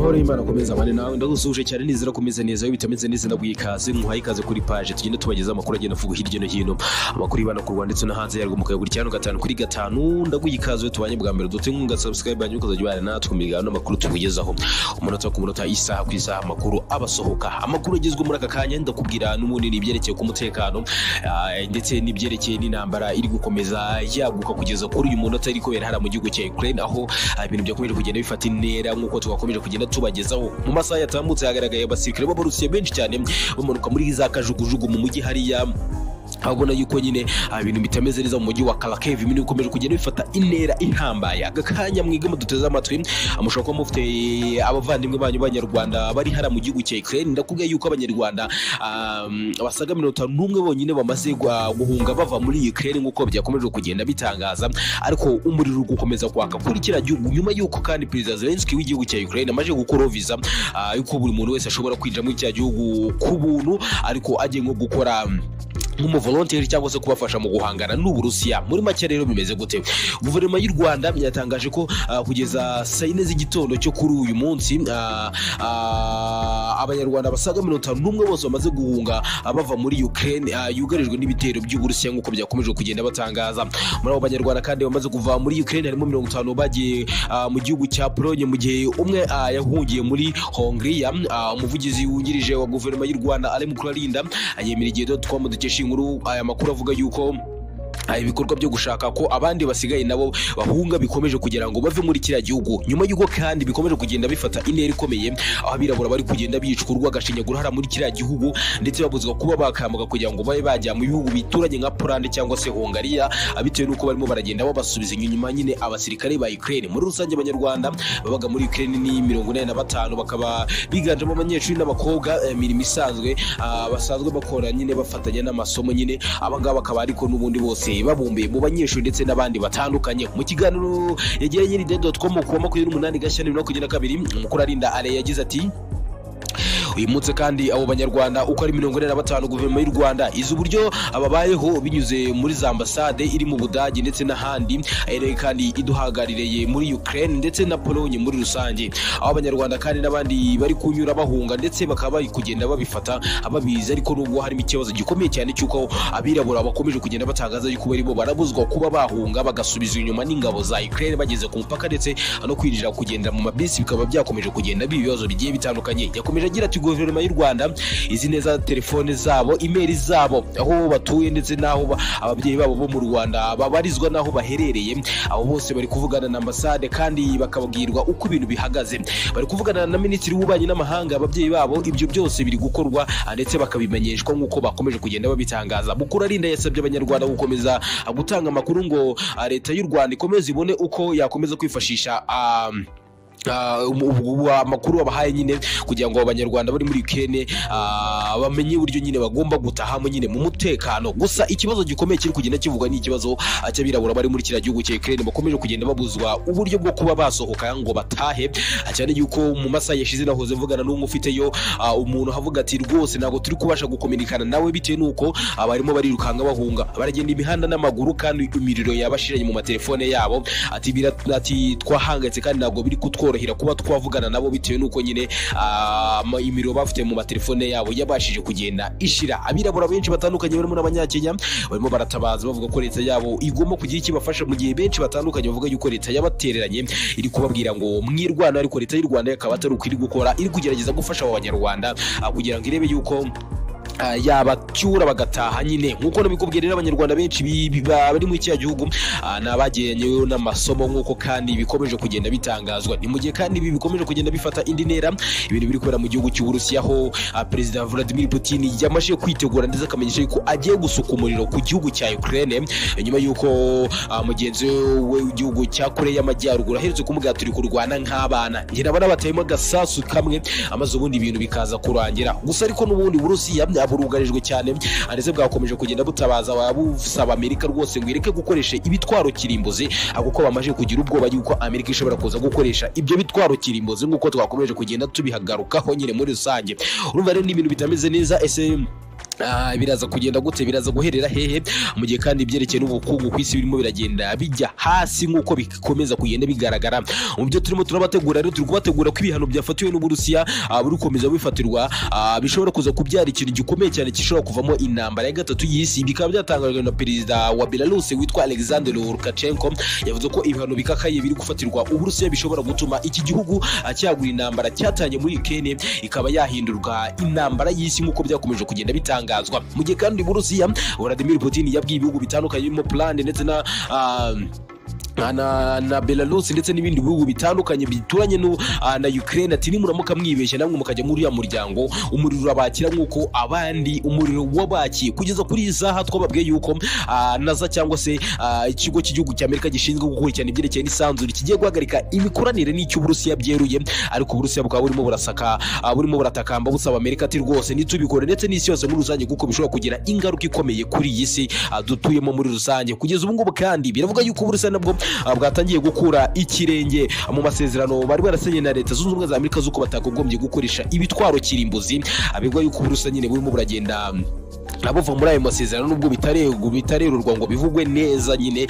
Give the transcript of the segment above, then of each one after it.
amahoro y'Imana akomeza abane nawe ndagusuje cyane nizera kumeze neza bitameze neza nabwikaze nkuhaye ikaze kuri page tugende tubageza amakuru agenda avuga hirya no hino amakuru y'Imana ku Rwanda ndetse no hanze yarwo mukayagurikirana gatanu kuri gatanu ndaguyikaze tubanye bwa mbere dute nkunga subscribe banyu ukazajya ubana natwe mu biganiro n'amakuru tukugezaho umunota ku munota isaha ku isaha amakuru abasohoka amakuru agezwe muri aka kanya ndakubwira n'umunini ibyerekeye ku mutekano ndetse n'ibyerekeye n'intambara iri gukomeza yaguka kugeza kuri uyu munota iri kubera hara mu gihugu cya Ukraine aho ibintu byakomeje kugenda bifata intera nkuko twakomeje kugenda tubagezaho mu masaha yatambutse hagaragaye abasirikare b'Uburusiya benshi cyane bamanuka muri za kajugujugu mu mujyi hariya abona yuko nyine ibintu bitameze neza mu mujyi wa Kharkiv ibintu bikomeje kugenda bifata intera ihambaye agakanya mwige muduteze amatwi amushaka ko mufite abavandimwe banyu b'Abanyarwanda bari hara mu gihugu cya Ukraine ndakubwiye yuko Abanyarwanda abasaga 51 bonyine bamaze guhunga bava muri Ukraine nkuko byakomeje kugenda bitangaza ariko umuriro gukomeza kwaka kuri kira gihugu nyuma yuko kandi President Zelensky w'igihugu cya Ukraine amaje gukora visa yuko buri muntu wese ashobora kwinjira muri cya gihugu ku buntu ariko agiye nko gukora volunteer cyangwa se kubafasha mu guhangana n'Uburusiya muri make rero bimeze gute guverinoma y'u Rwanda yatangaje ko kugeza saa 4 z'igitondo cyo kuri uyu munsi Abanyarwanda basaga 51 bose bamaze guhunga bava muri Ukraine yugarijwe n'ibitero by'Uburusiya nkuko byakomeje kugenda batangaza muri abo Banyarwanda kandi bamaze kuva muri Ukraine harimo 50 bagiye mu gihugu cya Pologne mu gihe umwe yahungiye muri Hongria umuvugizi wungirije wa guverinoma y'u Rwanda Alain Mukurarinda yemera igihe.com dukesha inkuru aya makuru avuga yuko ibikorwa byo gushaka ko abandi basigaye nabo bahunga bikomeje kugira ngo bave muri kiriya gihugu nyuma yuko kandi bikomeje kugenda bifata intera ikomeye aho abirabura bari kugenda bicurwa gashinyagura hara muri kiriya gihugu ndetse babuzwa kuba bakambuka kugira ngo babe bajya mu bihugu bituranye nka Poland cyangwa se Hongria bitewe nuko barimo baragenda babasubiza inyuma nyine abasirikare ba Ukraine muri rusange Abanyarwanda babaga muri Ukraine ni 45 bakaba biganjemo abanyeshuri n'abakobwa mirimo isanzwe basanzwe bakora nyine bafatanya n'amasomo nyine abangaba bakaba ariko n'ubundi bose babumbiye mu banyeshuri ndetse n'abandi batandukanye mu kiganiro yegereye nyiri.com ku 28 Gashyantare 2022 umukuru arinda Ale yagize ati uyu munsi kandi abo Banyarwanda uko ari 45 guverinoma y'u Rwanda izi uburyo ababayeho binyuze muri za ambasade iri mu Budage ndetse n'ahandi kandi iduhagaririye muri Ukraine ndetse na Pologne muri rusange abo Banyarwanda kandi n'abandi bari kunyura bahunga ndetse bakaba bari kugenda babifata ababizi ariko nubwo harimo ikibazo gikomeye cyane cyuko abirabura bakomeje kugenda batangaza yuko barimo barabuzwa kuba bahunga bagasubiza inyuma n'ingabo za Ukraine bageze ku mupaka ndetse no kwirira kugenda mu mabisi bikaba byakomeje kugenda bibibazo bigiye bitandukanye yakomeje agira ati guverinoma y'u Rwanda izi neza telefone zabo email zabo aho batuye ndetse naho ababyeyi babo bo mu Rwanda babarizwa naho baherereye abo bose bari kuvugana na ambasade kandi bakabwirwa uko ibintu bihagaze bari kuvugana na minisitiri w'ububanyi n'amahanga ababyeyi babo ibyo byose biri gukorwa ndetse bakabimenyeshwa nkuko bakomeje kugenda babitangaza mukuru arinda yasabye Abanyarwanda gukomeza gutanga amakuru ngo leta y'u Rwanda ikomeze ibone uko yakomeza kwifashisha amakuru abahaye nyine kugira ngo Abanyarwanda bari muri Ukraine bamenye uburyo nyine bagomba gutahamo nyine mu mutekano gusa ikibazo gikomeye kiri kugenda kivuga ni ikibazo cy'abirabura bari muri kiriya gihugu cya Ukraine bakomeje kugenda babuzwa uburyo bwo kuba basohoka ngo batahe cyane yuko mu masaha yashize nahoze mvugana n'umwe ufiteyo umuntu havuga ati rwose ntago turi kubasha gukominikana nawe bitewe nuko abarimo barirukanga bahunga baragenda imihanda n'amaguru kandi imiriro yabashiranye mu matelefone yabo ati twahangetse kandi ntago biri kutworohera kuba twavugana nabo bitewe nuko nyine imiriro bafite mu matelefone yabo yabashije kugenda ishira abirabura benshi batandukanye barimo n'Abanyakenya barimo baratabaza bavuga ko leta yabo igomba kugira ikibafasha mu gihe benshi batandukanye bavuga yuko leta yabatereranye iri kubabwira ngo mwirwana ariko leta y'u Rwanda yakaba atari uko iri gukora iri kugerageza gufasha abo Banyarwanda kugira ngo irebe yuko yabacyura bagataha nyine nkuko nabikubwira Abanyarwanda benshi bari mu cya gihugu nabagenyeyo n'amasomo nkuko kandi bikomeje kugenda bitangazwa ni mu gihe kandi ibi bikomeje kugenda bifata indi ntera ibintu biri kubera mu gihugu cy'Uburusiya aho President Vladimir Putin yamaze kwitegura ndetse akamenyesha yuko agiye gusuka umuriro ku gihugu cya Ukraine nyuma yuko mugenzi we w'igihugu cya Korea y'Amajyaruguru aherutse kumubwira turi kurwana nk'abana ngira abana batayemo gasasu kamwe amaze ubundi ibintu bikaza kurangira gusa ariko n'ubundi Uburusiya burugarijwe cyane ndetse bwakomeje kugenda butabaza abusaba Amerika rwose ngo ireke gukoresha ibitwaro kirimbuzi kuko bamaje kugira ubwoba yuko Amerika ishobora kuza gukoresha ibyo bitwaro kirimbuzi nkuko twakomeje kugenda tubihagarukaho nyine muri rusange urumva rero ni ibintu bitameze neza ese biraza kugenda gute, biraza guherera hehe mu gihe kandi ibyerekeye n'ubukungu ku isi birimo biragenda bijya hasi nk'uko bikomeza kugenda bigaragara mu byo turimo turabategura. Rero turi kubategura ko ibihano byafatiwe n'Uburusiya buri gukomeza bifatirwa bishobora kuza kubyara ikintu gikomeye cyane gishobora kuvamo intambara ya gatatu y'isi. Bikaba byatangajwe na perezida wa Belarus witwa Alexander Lukashenko, yavuze ko ibihano bikakaye biri gufatirwa Uburusiya bishobora gutuma iki gihugu cyagura intambara cyatanye muri Ukraine ikaba yahindurwa intambara y'isi nk'uko byakomeje kugenda bitanga. Mu gihe kandi Uburusiya Vladimir Putin yabwiye ibihugu bitandukanye birimo Poland ndetse na Belarus ndetse n'ibindi bihugu bitandukanye bituranye na Ukraine ati nimuramuka mwibeshye namwe mukajya muri ya muryango umuriro urabakira nk'uko abandi umuriro wabakiye. Kugeza kuri iyi saha twababwiye yuko NASA cyangwa se ikigo cy'igihugu cya Amerika gishinzwe gukurikirana ibyerekeye n'isanzure kigiye guhagarika imikoranire n'icyo Uburusiya byeruye, ariko Uburusiya bukaba burimo buratakamba busaba Amerika ati rwose nitubikore ndetse n'isi yose muri rusange kuko bishobora kugira ingaruka ikomeye kuri iyi si dutuyemo muri rusange. Kugeza ubu ngubu kandi biravuga yuko Uburusiya nabwo bwatangiye gukura ikirenge mu masezerano bari barasenye na Leta Zunze Ubumwe za Amerika zuko batagombye gukoresha ibitwaro kirimbuzi. Abigwa yuko Uburusiya nyine burimo buragenda abova muri ayo masezerano nubwo bitarerurwa ngo bivugwe neza nyine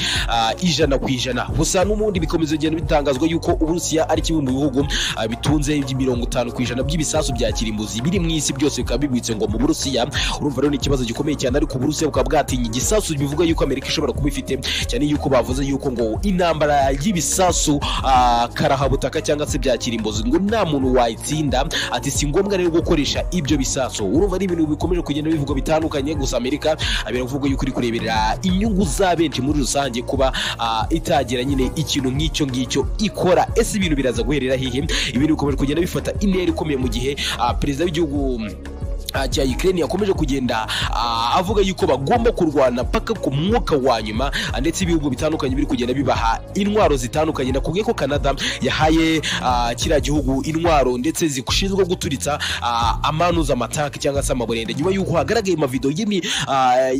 ijana ku ijana. Gusa n'umundi bikomeza kugenda bitangazwa yuko Uburusiya ari kimwe mu bihugu bitunze 50% by'ibisasu bya kirimbuzi biri mu isi byose bikaba bibitse ngo mu Burusiya. Urumva rero ni ikibazo gikomeye cyane, ariko Uburusiya bukaba bwatinye igisasu bivuga yuko Amerika ishobora kuba ifite, cyane yuko bavuze yuko ngo intambara y'ibisasu karahabutaka cyangwa se bya kirimbuzi ngo nta muntu wayitsinda, ati si ngombwa rero gukoresha ibyo bisasu. Urumva ari ibintu bikomeje kugenda bivugwa bitandukanye. Gusa Amerika biravuga yuko iri kureberera inyungu za benshi muri rusange kuba itagira nyine ikintu nk'icyo ngicyo ikora. Ese ibintu biraza guherera hehe? Ibintu bikomeje kugenda bifata intera ikomeye mu gihe perezida w'igihugu cya Ukraine yakomeje kugenda avuga yuko bagomba kurwana paka ku mwuka wa nyuma, ndetse ibihugu bitandukanye biri kugenda bibaha intwaro zitandukanye. Nakubwiye ko Canada yahaye kiriya gihugu intwaro ndetse zishinzwe guturitsa amanuza amataki cyangwa se amaburende, nyuma yuko hagaragaye amavideo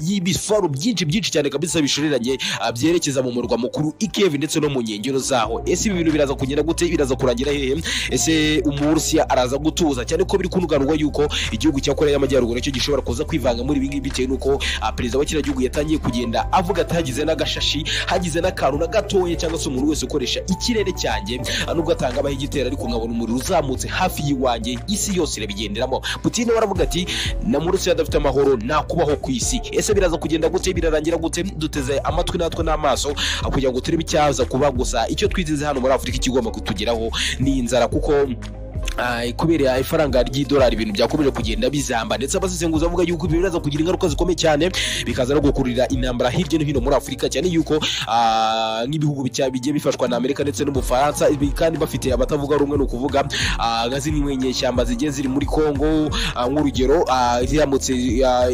y'ibifaru byinshi cyane kabisa bishoreranye byerekeza mu murwa mukuru Kiev ndetse no mu nkengero zaho. Ese ibi bintu biraza kugenda gute? Biraza kurangira hehe? Ese Umurusiya araza gutuza? Cyane ko biri kunuganwa yuko igihugu cya Korea y'Amajyaruguru cyo gishobora kuza kwivanga muri ibi ngibi bitewe nuko perezida wa kiriya gihugu yatangiye kugenda avuga ati hagize n'agashashi, hagize n'akantu na gatoya cyangwa se umuntu wese ukoresha ikirere cyanjye nubwo atanga abaho igitero ariko nkabona umuriro uzamutse hafi y'iwanjye isi yose irabigenderamo. Putin waravuga ati na Uburusiya adafite amahoro nta kubaho ku isi. Ese biraza kugenda gute? Birarangira gute? Duteze amatwi natwe n'amaso kugira ngo turebe icyaza kuba. Gusa icyo twiteze hano muri Afurika ikigomba kutugeraho ni inzara, kuko kubera ifaranga ry'idolari ibintu byakomeje kugenda bizamba, ndetse abasesenguzi bavuga yuko biraza kugira ingaruka zikomeye cyane bikaza no gukurira intambara hirya no hino muri Afurika, cyane yuko nk'ibihugu bigiye bifashwa na Amerika ndetse n'Ubufaransa kandi bafite abatavuga rumwe, no kuvuga nka zimwe nyeshyamba zigiye ziri muri Kongo nk'urugero, ziramutse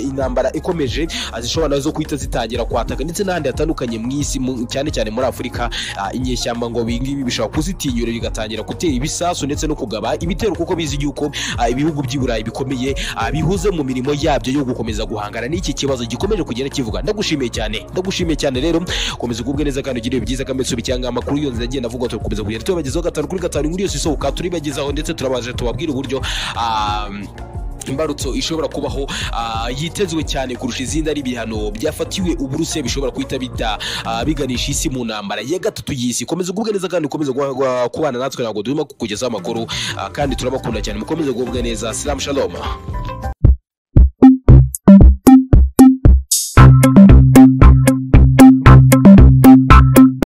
intambara ikomeje zishobora nazo kwita zitangira kwataka, ndetse n'ahandi hatandukanye mu isi cyane cyane muri Afurika. Inyeshyamba ngo bingibi bishobora kuzitinyura bigatangira gutera ibisasu ndetse no kugaba ibitero, kuko bizi yuko ibihugu by'i Burayi bikomeye bihuze mu mirimo yabyo yo gukomeza guhangana n'iki kibazo gikomeje kugenda kivuga. Ndagushimiye cyane rero, komeza ugubwe neza kandi ugire byiza kametse bicyanga amakuru yonze agenda avuga tukomeza kugenda tubagezaho 5 kuri 5 inkuru yose isohoka turibagezaho, ndetse turabaje tubabwira uburyo imbarutso ishobora kubaho yitezwe cyane kurusha izindi ari ibihano byafatiwe Uburusiya bishobora kuhita biganisha isi mu ntambara ya gatatu y'isi. Komeza ugubwe neza kandi ukomeze kubana natwe, ntabwo turimo kukugezaho amakuru kandi turabakunda cyane. Mukomeze ugubwe neza. Salam shalom.